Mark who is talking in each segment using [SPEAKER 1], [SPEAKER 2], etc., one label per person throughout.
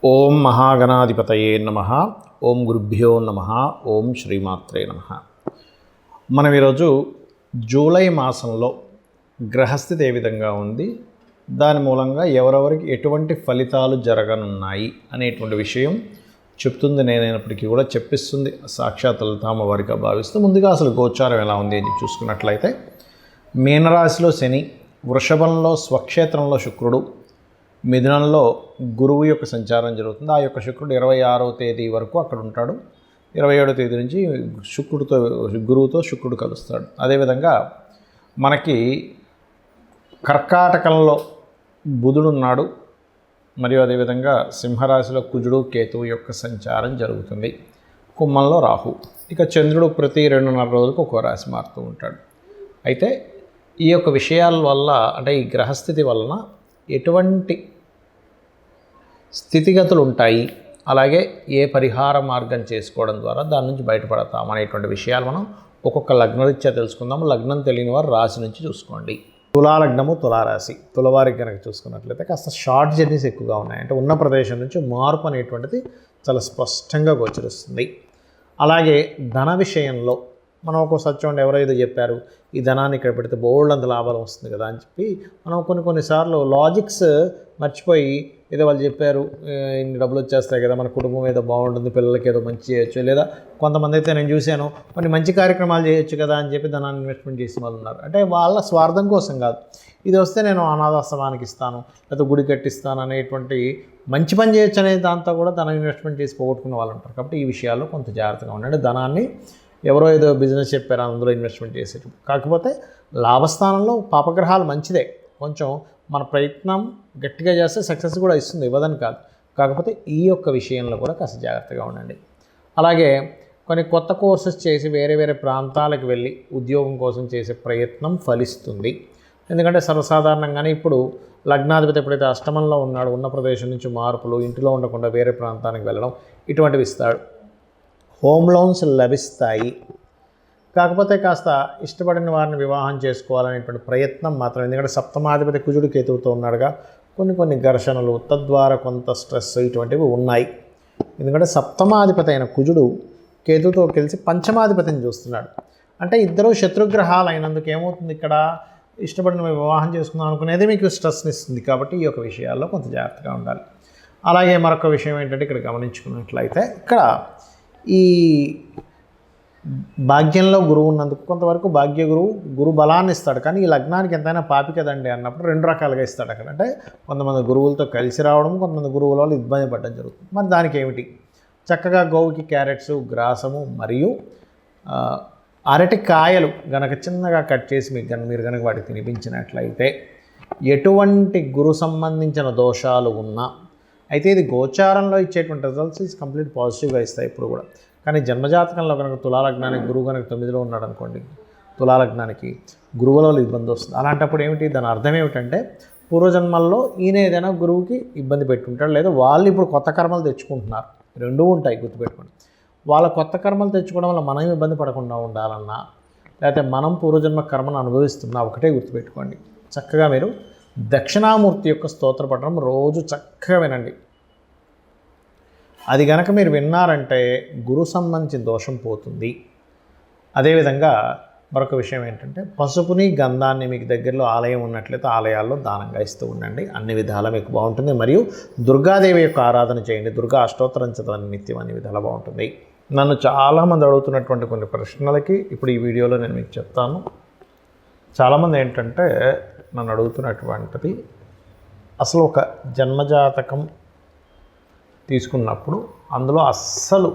[SPEAKER 1] ఓం మహాగణాధిపతయే నమః. ఓం గురుభ్యో నమః. ఓం శ్రీమాత్రే నమః. మనం ఈరోజు జూలై మాసంలో గ్రహస్థితి ఏ విధంగా ఉంది, దాని మూలంగా ఎవరెవరికి ఎటువంటి ఫలితాలు జరగనున్నాయి అనేటువంటి విషయం చెప్తుంది. నేనైనప్పటికీ కూడా చెప్పిస్తుంది సాక్షాత్ లలితామ్మవారిగా భావిస్తూ, ముందుగా అసలు గోచారం ఎలా ఉంది అని చూసుకున్నట్లయితే, మీనరాశిలో శని, వృషభంలో స్వక్షేత్రంలో శుక్రుడు, మిథునంలో గురువు యొక్క సంచారం జరుగుతుంది. ఆ యొక్క శుక్రుడు 26వ తేదీ వరకు అక్కడ ఉంటాడు. 27వ తేదీ నుంచి గురువుతో శుక్రుడు కలుస్తాడు. అదేవిధంగా మనకి కర్కాటకంలో బుధుడు ఉన్నాడు. మరియు అదేవిధంగా సింహరాశిలో కుజుడు కేతువు యొక్క సంచారం జరుగుతుంది. కుంభంలో రాహు. ఇక చంద్రుడు ప్రతి 2.5 రోజులకు ఒక్కో రాశి మారుతూ ఉంటాడు. అయితే ఈ యొక్క విషయాల వల్ల, అంటే ఈ గ్రహస్థితి వలన ఎటువంటి స్థితిగతులు ఉంటాయి, అలాగే ఏ పరిహార మార్గం చేసుకోవడం ద్వారా దాని నుంచి బయటపడతాం అనేటువంటి విషయాలు మనం ఒక్కొక్క లగ్నరీత్యా తెలుసుకుందాం. లగ్నం తెలియని వారు రాశి నుంచి చూసుకోండి. తులాలగ్నము, తులారాశి. తులవారికి కనుక చూసుకున్నట్లయితే కాస్త షార్ట్ జర్నీస్ ఎక్కువగా ఉన్నాయి. అంటే ఉన్న ప్రదేశం నుంచి మార్పు అనేటువంటిది చాలా స్పష్టంగా గోచరిస్తుంది. అలాగే ధన విషయంలో మనం ఒక సత్యం ఎవరైతే చెప్పారు, ఈ ధనాన్ని ఇక్కడ పెడితే బోల్డ్ అంత లాభాలు వస్తుంది కదా అని చెప్పి మనం కొన్నిసార్లు లాజిక్స్ మర్చిపోయి, ఏదో వాళ్ళు చెప్పారు ఇన్ని డబ్బులు వచ్చేస్తాయి కదా, మన కుటుంబం ఏదో బాగుంటుంది, పిల్లలకి ఏదో మంచి చేయొచ్చు, లేదా కొంతమంది అయితే నేను చూశాను కొన్ని మంచి కార్యక్రమాలు చేయొచ్చు కదా అని చెప్పి ధనాన్ని ఇన్వెస్ట్మెంట్ చేసిన వాళ్ళు ఉన్నారు. అంటే వాళ్ళ స్వార్థం కోసం కాదు, ఇది వస్తే నేను అనాథాశ్రమానికి ఇస్తాను, లేకపోతే గుడి కట్టిస్తాను అనేటువంటి మంచి పని చేయొచ్చు అనే దాంతో కూడా ధనం ఇన్వెస్ట్మెంట్ చేసి పోగొట్టుకునే వాళ్ళు ఉంటారు. కాబట్టి ఈ విషయాల్లో కొంత జాగ్రత్తగా ఉండండి. ధనాన్ని ఎవరో ఏదో బిజినెస్ చెప్పారు అందులో ఇన్వెస్ట్మెంట్ చేసేటప్పుడు, కాకపోతే లాభస్థానంలో పాపగ్రహాలు మంచిదే, కొంచెం మన ప్రయత్నం గట్టిగా చేస్తే సక్సెస్ కూడా ఇస్తుంది, ఇవ్వదని కాదు. కాకపోతే ఈ యొక్క విషయంలో కూడా కాస్త జాగ్రత్తగా ఉండండి. అలాగే కొన్ని కొత్త కోర్సెస్ చేసి వేరే ప్రాంతాలకు వెళ్ళి ఉద్యోగం కోసం చేసే ప్రయత్నం ఫలిస్తుంది. ఎందుకంటే సర్వసాధారణంగానే ఇప్పుడు లగ్నాధిపతి ఎప్పుడైతే అష్టమంలో ఉన్నాడో, ఉన్న ప్రదేశం నుంచి మార్పులు, ఇంటిలో ఉండకుండా వేరే ప్రాంతానికి వెళ్ళడం, ఇటువంటివి ఇస్తాడు. హోమ్ లోన్స్ లభిస్తాయి. కాకపోతే కాస్త ఇష్టపడిన వారిని వివాహం చేసుకోవాలనేటువంటి ప్రయత్నం మాత్రం, ఎందుకంటే సప్తమాధిపతి కుజుడు కేతువుతో ఉన్నాడుగా, కొన్ని ఘర్షణలు, తద్వారా కొంత స్ట్రెస్ ఇటువంటివి ఉన్నాయి. ఎందుకంటే సప్తమాధిపతి అయిన కుజుడు కేతువుతో కలిసి పంచమాధిపతిని చూస్తున్నాడు. అంటే ఇద్దరు శత్రుగ్రహాలు అయినందుకు ఏమవుతుంది, ఇక్కడ ఇష్టపడిన వివాహం చేసుకుందాం అనుకునేది మీకు స్ట్రెస్ని ఇస్తుంది. కాబట్టి ఈ యొక్క విషయాల్లో కొంత జాగ్రత్తగా ఉండాలి. అలాగే మరొక విషయం ఏంటంటే, ఇక్కడ గమనించుకున్నట్లయితే ఇక్కడ ఈ భాగ్యంలో గురువు ఉన్నందుకు కొంతవరకు భాగ్య గురు బలాన్ని ఇస్తాడు. కానీ ఈ లగ్నానికి ఎంతైనా పాపి కదండి అన్నప్పుడు 2 రకాలుగా ఇస్తాడు అక్కడ. అంటే కొంతమంది గురువులతో కలిసి రావడం, కొంతమంది గురువుల వాళ్ళు ఇబ్బంది పడడం జరుగుతుంది. మరి దానికి ఏమిటి, చక్కగా గోవుకి క్యారెట్స్, గ్రాసము మరియు అరటి కాయలు గనక చిన్నగా కట్ చేసి మీరు కనుక వాటికి తినిపించినట్లయితే ఎటువంటి గురు సంబంధించిన దోషాలు ఉన్నా, అయితే ఇది గోచారంలో ఇచ్చేటువంటి రిజల్ట్స్ ఇస్ కంప్లీట్ పాజిటివ్గా ఇస్తాయి ఇప్పుడు కూడా. కానీ జన్మజాతకంలో కనుక తులాలగ్నానికి గురువు కనుక 9లో ఉన్నాడు అనుకోండి, తులాలగ్నానికి గురువుల వల్ల ఇబ్బంది వస్తుంది. అలాంటప్పుడు ఏమిటి, దాని అర్థం ఏమిటంటే పూర్వజన్మల్లో ఈయన ఏదైనా గురువుకి ఇబ్బంది పెట్టుకుంటాడు, లేదా వాళ్ళు ఇప్పుడు కొత్త కర్మలు తెచ్చుకుంటున్నారు. రెండూ ఉంటాయి, గుర్తుపెట్టుకోండి. వాళ్ళ కొత్త కర్మలు తెచ్చుకోవడం వల్ల మనం ఇబ్బంది పడకుండా ఉండాలన్నా, లేకపోతే మనం పూర్వజన్మ కర్మను అనుభవిస్తున్నా, ఒకటే గుర్తుపెట్టుకోండి. చక్కగా మీరు దక్షిణామూర్తి యొక్క స్తోత్ర పఠనం రోజు చక్కగా వినండి. అది కనుక మీరు విన్నారంటే గురు సంబంధించిన దోషం పోతుంది. అదేవిధంగా మరొక విషయం ఏంటంటే, పసుపుని గంధాన్ని మీకు దగ్గరలో ఆలయం ఉన్నట్లయితే ఆలయాల్లో దానంగా ఇస్తూ ఉండండి. అన్ని విధాలా మీకు బాగుంటుంది. మరియు దుర్గాదేవి యొక్క ఆరాధన చేయండి. దుర్గా అష్టోత్తరం చదవండి నిత్యం, అన్ని విధాలా బాగుంటుంది. నన్ను చాలామంది అడుగుతున్నటువంటి కొన్ని ప్రశ్నలకి ఇప్పుడు ఈ వీడియోలో నేను మీకు చెప్తాను. చాలామంది ఏంటంటే నన్ను అడుగుతున్నటువంటిది, అసలు ఒక జన్మజాతకం తీసుకున్నప్పుడు అందులో అస్సలు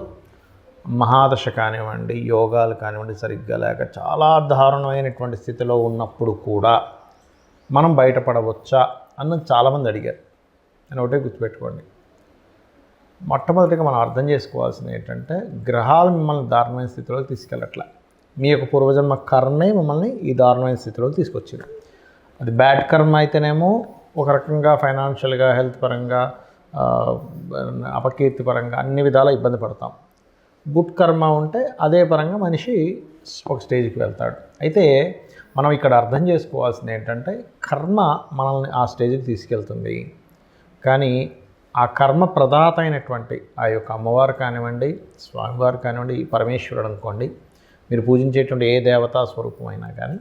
[SPEAKER 1] మహాదశ కానివ్వండి, యోగాలు కానివ్వండి సరిగ్గా లేక చాలా దారుణమైనటువంటి స్థితిలో ఉన్నప్పుడు కూడా మనం బయటపడవచ్చా అన్నది చాలామంది అడిగారు. నేను ఒకటే గుర్తుపెట్టుకోండి, మొట్టమొదటిగా మనం అర్థం చేసుకోవాల్సింది ఏంటంటే, గ్రహాలు మిమ్మల్ని దారుణమైన స్థితిలోకి తీసుకెళ్ళట్లే. మీ యొక్క పూర్వజన్మ కర్మే మిమ్మల్ని ఈ దారుణమైన స్థితిలోకి తీసుకొచ్చింది. అది బ్యాడ్ కర్మ అయితేనేమో ఒక రకంగా ఫైనాన్షియల్గా, హెల్త్ పరంగా, అపకీర్తి పరంగా అన్ని విధాల ఇబ్బంది పడతాం. గుడ్ కర్మ ఉంటే అదే పరంగా మనిషి ఒక స్టేజ్కి వెళ్తాడు. అయితే మనం ఇక్కడ అర్థం చేసుకోవాల్సింది ఏంటంటే, కర్మ మనల్ని ఆ స్టేజ్కి తీసుకెళ్తుంది. కానీ ఆ కర్మ ప్రదాత అయినటువంటి ఆ యొక్క అమ్మవారు కానివ్వండి, స్వామివారు కానివ్వండి, పరమేశ్వరుడు అనుకోండి, మీరు పూజించేటువంటి ఏ దేవతా స్వరూపం అయినా కానీ,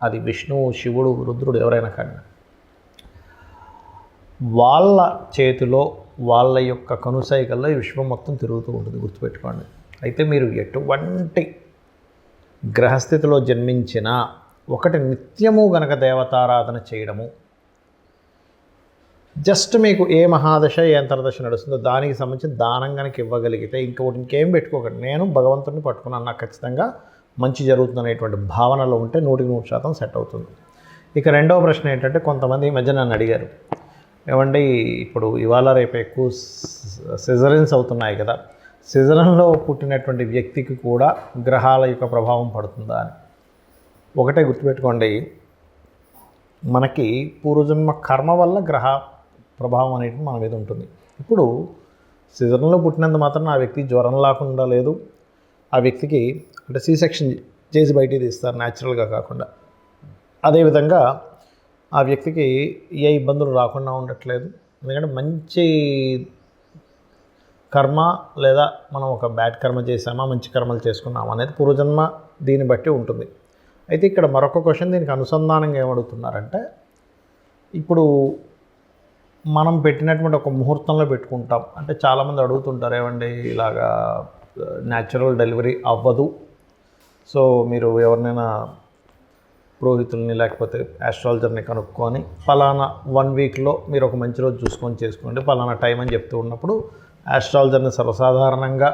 [SPEAKER 1] అది విష్ణువు, శివుడు, రుద్రుడు ఎవరైనా కానీ, వాళ్ళ చేతిలో వాళ్ళ యొక్క కనుసైకల్లో ఈ విశ్వం మొత్తం తిరుగుతూ ఉంటుంది, గుర్తుపెట్టుకోండి. అయితే మీరు ఎటువంటి గ్రహస్థితిలో జన్మించినా ఒకటి నిత్యము గనక దేవతారాధన చేయడము, జస్ట్ మీకు ఏ మహాదశ ఏ అంతర్దశ నడుస్తుందో దానికి సంబంధించి దానం కనుక ఇవ్వగలిగితే ఇంకేం పెట్టుకోకండి, నేను భగవంతుడిని పట్టుకున్నాను, నాకు ఖచ్చితంగా మంచి జరుగుతుంది అనేటువంటి భావనలో ఉంటే 100% సెట్ అవుతుంది. ఇక రెండవ ప్రశ్న ఏంటంటే, కొంతమంది ఈ మధ్య నన్ను అడిగారు, ఏమండి ఇప్పుడు ఇవాళ రేపు ఎక్కువ సిజరన్స్ అవుతున్నాయి కదా, సిజరన్లో పుట్టినటువంటి వ్యక్తికి కూడా గ్రహాల యొక్క ప్రభావం పడుతుందా అని. ఒకటే గుర్తుపెట్టుకోండి, మనకి పూర్వజన్మ కర్మ వల్ల గ్రహ ప్రభావం అనేది మన మీద ఉంటుంది. ఇప్పుడు సిజరన్లో పుట్టినంత మాత్రం ఆ వ్యక్తికి జ్వరం లేకుండా లేదు, ఆ వ్యక్తికి అంటే సి సెక్షన్ చేసి బయటికి తీస్తారు న్యాచురల్గా కాకుండా, అదేవిధంగా ఆ వ్యక్తికి ఏ ఇబ్బందులు రాకుండా ఉండట్లేదు. ఎందుకంటే మంచి కర్మ లేదా మనం ఒక బ్యాడ్ కర్మ చేసామా మంచి కర్మలు చేసుకున్నామా అనేది పూర్వజన్మ దీన్ని బట్టి ఉంటుంది. అయితే ఇక్కడ మరొక క్వశ్చన్ దీనికి అనుసంధానంగా ఏమడుగుతున్నారంటే, ఇప్పుడు మనం పెట్టినటువంటి ఒక ముహూర్తంలో పెట్టుకుంటాం, అంటే చాలామంది అడుగుతుంటారు, ఏమండి ఇలాగా న్యాచురల్ డెలివరీ అవ్వదు, సో మీరు ఎవరినైనా పురోహితుల్ని లేకపోతే ఆస్ట్రాలజర్ని కనుక్కొని పలానా 1 వీక్లో మీరు ఒక మంచి రోజు చూసుకొని చేసుకోండి, పలానా టైం అని చెప్తూ ఉన్నప్పుడు ఆస్ట్రాలజర్ని సర్వసాధారణంగా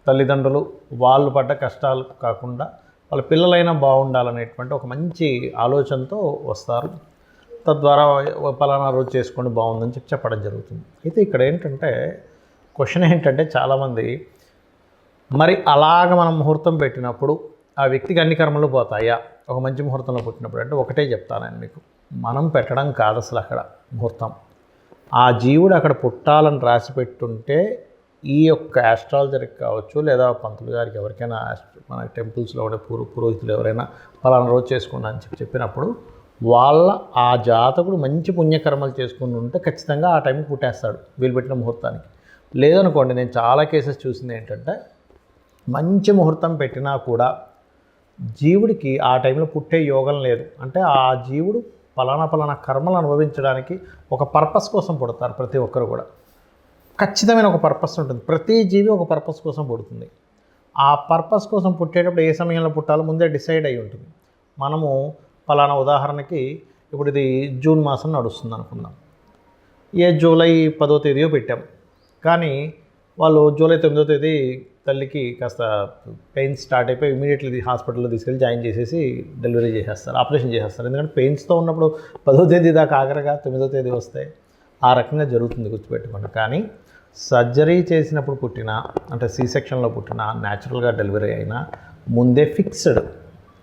[SPEAKER 1] తల్లిదండ్రులు వాళ్ళు పడ్డ కష్టాలు కాకుండా వాళ్ళ పిల్లలైనా బాగుండాలనేటువంటి ఒక మంచి ఆలోచనతో వస్తారు. తద్వారా పలానా రోజు చేసుకోండి బాగుందని చెప్పడం జరుగుతుంది. అయితే ఇక్కడ ఏంటంటే క్వశ్చన్ ఏంటంటే, చాలామంది మరి అలాగ మనం ముహూర్తం పెట్టినప్పుడు ఆ వ్యక్తికి అన్ని కర్మలు పోతాయా ఒక మంచి ముహూర్తంలో పుట్టినప్పుడు అంటే, ఒకటే చెప్తాను నేను మీకు, మనం పెట్టడం కాదు అసలు అక్కడ ముహూర్తం. ఆ జీవుడు అక్కడ పుట్టాలని రాసి పెట్టుంటే ఈ యొక్క ఆస్ట్రాలజర్కి కావచ్చు లేదా పంతులు గారికి ఎవరికైనా మన టెంపుల్స్లో ఉండే పురోహితులు ఎవరైనా పలానా రోజు చేసుకోండి అని చెప్పినప్పుడు వాళ్ళ ఆ జాతకుడు మంచి పుణ్యకర్మలు చేసుకుని ఉంటే ఖచ్చితంగా ఆ టైంకి పుట్టేస్తాడు వీళ్ళు పెట్టిన ముహూర్తానికి. లేదనుకోండి, నేను చాలా కేసెస్ చూసింది ఏంటంటే, మంచి ముహూర్తం పెట్టినా కూడా జీవుడికి ఆ టైంలో పుట్టే యోగం లేదు. అంటే ఆ జీవుడు పలానా కర్మలు అనుభవించడానికి ఒక పర్పస్ కోసం పుడతారు. ప్రతి ఒక్కరు కూడా ఖచ్చితమైన ఒక పర్పస్ ఉంటుంది. ప్రతి జీవి ఒక పర్పస్ కోసం పుడుతుంది. ఆ పర్పస్ కోసం పుట్టేటప్పుడు ఏ సమయంలో పుట్టాలో ముందే డిసైడ్ అయి ఉంటుంది. మనము పలానా ఉదాహరణకి ఇప్పుడు ఇది జూన్ మాసం నడుస్తుంది అనుకుందాం, జూలై 10వ తేదీయో పెట్టాం, కానీ వాళ్ళు జూలై 9వ తేదీ తల్లికి కాస్త పెయిన్స్ స్టార్ట్ అయిపోయి ఇమీడియట్లీ హాస్పిటల్లో తీసుకెళ్ళి జాయిన్ చేసేసి డెలివరీ చేసేస్తారు, ఆపరేషన్ చేసేస్తారు. ఎందుకంటే పెయిన్స్తో ఉన్నప్పుడు 10వ తేదీ దాకా ఆఖరిగా 9వ తేదీ వస్తే ఆ రకంగా జరుగుతుంది, గుర్తుపెట్టుకోండి. కానీ సర్జరీ చేసినప్పుడు పుట్టిన అంటే సి సెక్షన్లో పుట్టిన న్యాచురల్గా డెలివరీ అయినా ముందే ఫిక్స్డ్.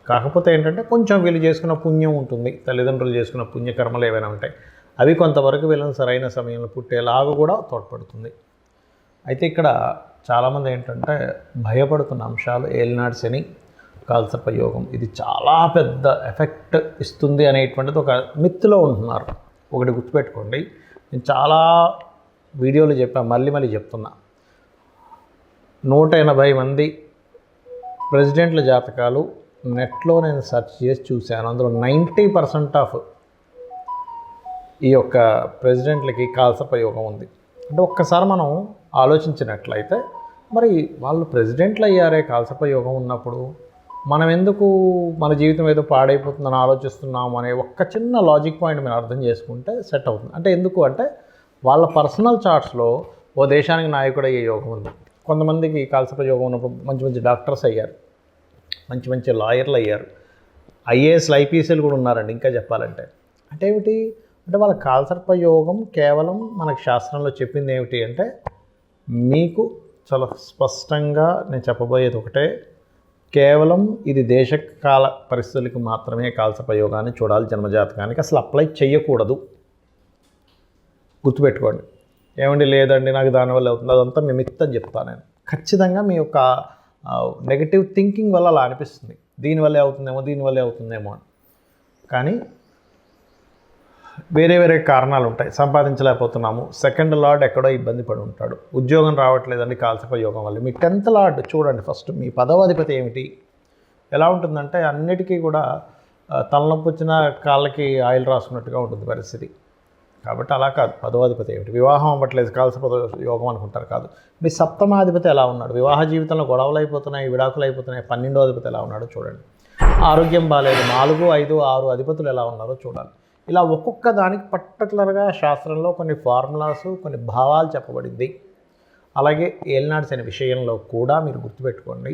[SPEAKER 1] కాకపోతే ఏంటంటే కొంచెం వీళ్ళు చేసుకున్న పుణ్యం ఉంటుంది, తల్లిదండ్రులు చేసుకున్న పుణ్యకర్మలు ఏవైనా ఉంటాయి, అవి కొంతవరకు వీళ్ళని సరైన సమయంలో పుట్టేలాగా కూడా తోడ్పడుతుంది. అయితే ఇక్కడ చాలామంది ఏంటంటే భయపడుతున్న అంశాలు ఏలినాటి శని, కాలసర్ప యోగం, ఇది చాలా పెద్ద ఎఫెక్ట్ ఇస్తుంది అనేటువంటిది ఒక మిత్తులో ఉంటున్నారు. ఒకటి గుర్తుపెట్టుకోండి, నేను చాలా వీడియోలు చెప్పాను, మళ్ళీ చెప్తున్నా, 180 మంది ప్రెసిడెంట్ల జాతకాలు నెట్లో నేను సెర్చ్ చేసి చూశాను. అందులో 90% ఆఫ్ ఈ యొక్క ప్రెసిడెంట్లకి కాలసర్ప యోగం ఉంది. అంటే ఒక్కసారి మనం ఆలోచించినట్లయితే, మరి వాళ్ళు ప్రెసిడెంట్లు అయ్యారే కాలసర్ప యోగం ఉన్నప్పుడు మనం ఎందుకు మన జీవితం ఏదో పాడైపోతుందని ఆలోచిస్తున్నాము అనే ఒక్క చిన్న లాజిక్ పాయింట్ మీరు అర్థం చేసుకుంటే సెట్ అవుతుంది. అంటే ఎందుకు అంటే, వాళ్ళ పర్సనల్ చార్ట్స్లో ఓ దేశానికి నాయకుడు అయ్యే యోగం ఉంది. కొంతమందికి కాలసర్ప యోగం ఉన్నప్పుడు మంచి డాక్టర్స్ అయ్యారు, మంచి లాయర్లు అయ్యారు, ఐఏఎస్లు ఐపీఎస్లు కూడా ఉన్నారండి. ఇంకా చెప్పాలంటే అంటే ఏమిటి అంటే, వాళ్ళ కాలసర్ప యోగం కేవలం మనకు శాస్త్రంలో చెప్పింది ఏమిటి అంటే, మీకు చాలా స్పష్టంగా నేను చెప్పబోయేది ఒకటే, కేవలం ఇది దేశకాల పరిస్థితులకు మాత్రమే కాలసర్ప యోగాన్ని చూడాలి, జన్మజాతకానికి అసలు అప్లై చేయకూడదు. గుర్తుపెట్టుకోండి. ఏమండి లేదండి నాకు దానివల్ల అవుతుంది, అదంతా మీ మిత్తం చెప్తాను నేను. ఖచ్చితంగా మీ యొక్క నెగటివ్ థింకింగ్ వల్ల అలా అనిపిస్తుంది, దీనివల్లే అవుతుందేమో అని. కానీ వేరే వేరే కారణాలు ఉంటాయి, సంపాదించలేకపోతున్నాము. సెకండ్ లార్డ్ ఎక్కడో ఇబ్బంది పడి ఉంటాడు, ఉద్యోగం రావట్లేదండి కాలసర్ప యోగం వల్ల. మీ 10th లార్డ్ చూడండి ఫస్ట్, మీ 10వ అధిపతి ఏమిటి, ఎలా ఉంటుందంటే అన్నిటికీ కూడా తలనొప్పి వచ్చిన కాళ్ళకి ఆయిల్ రాసుకున్నట్టుగా ఉంటుంది పరిస్థితి. కాబట్టి అలా కాదు. 10వ అధిపతి ఏమిటి, వివాహం అవ్వట్లేదు కాలసర్ప యోగం అనుకుంటారు కాదు. మీ 7వ అధిపతి ఎలా ఉన్నాడు, వివాహ జీవితంలో గొడవలు అయిపోతున్నాయి, విడాకులు అయిపోతున్నాయి. 12వ అధిపతి ఎలా ఉన్నాడో చూడండి. ఆరోగ్యం బాగాలేదు, 4, 5, 6 అధిపతులు ఎలా ఉన్నారో చూడాలి. ఇలా ఒక్కొక్క దానికి పర్టికులర్గా శాస్త్రంలో కొన్ని ఫార్ములాస్, కొన్ని భావాలు చెప్పబడింది. అలాగే ఏలినాడు శని విషయంలో కూడా మీరు గుర్తుపెట్టుకోండి,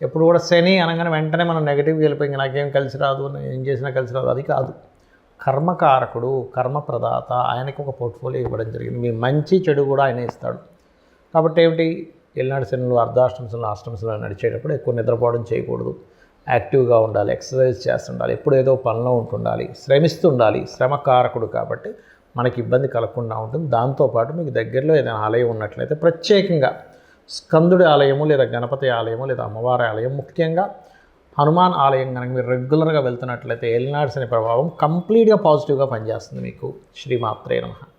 [SPEAKER 1] ఎప్పుడు కూడా శని అనగానే వెంటనే మనం నెగిటివ్గా వెళ్ళిపోయి నాకేం కలిసి రాదు, ఏం చేసినా కలిసి రాదు, అది కాదు. కర్మకారకుడు, కర్మప్రదాత, ఆయనకు ఒక పోర్ట్ఫోలియో ఇవ్వడం జరిగింది. మీ మంచి చెడు కూడా ఆయన ఇస్తాడు. కాబట్టి ఏమిటి, ఏలినాడు శనులు అర్ధాష్టంశంలో అష్టంశంలో నడిచేటప్పుడు ఎక్కువ నిద్రపోవడం చేయకూడదు, యాక్టివ్గా ఉండాలి, ఎక్సర్సైజ్ చేస్తుండాలి, ఎప్పుడు ఏదో పనిలో ఉంటుండాలి, శ్రమిస్తుండాలి. శ్రమకారకుడు కాబట్టి మనకి ఇబ్బంది కలగకుండా ఉంటుంది. దాంతోపాటు మీకు దగ్గరలో ఏదైనా ఆలయం ఉన్నట్లయితే ప్రత్యేకంగా స్కందుడి ఆలయము లేదా గణపతి ఆలయము లేదా అమ్మవారి ఆలయం, ముఖ్యంగా హనుమాన్ ఆలయం కనుక మీరు రెగ్యులర్గా వెళ్తున్నట్లయితే ఏలినాడు శని ప్రభావం కంప్లీట్గా పాజిటివ్గా పనిచేస్తుంది మీకు. శ్రీమాత్రే నమః.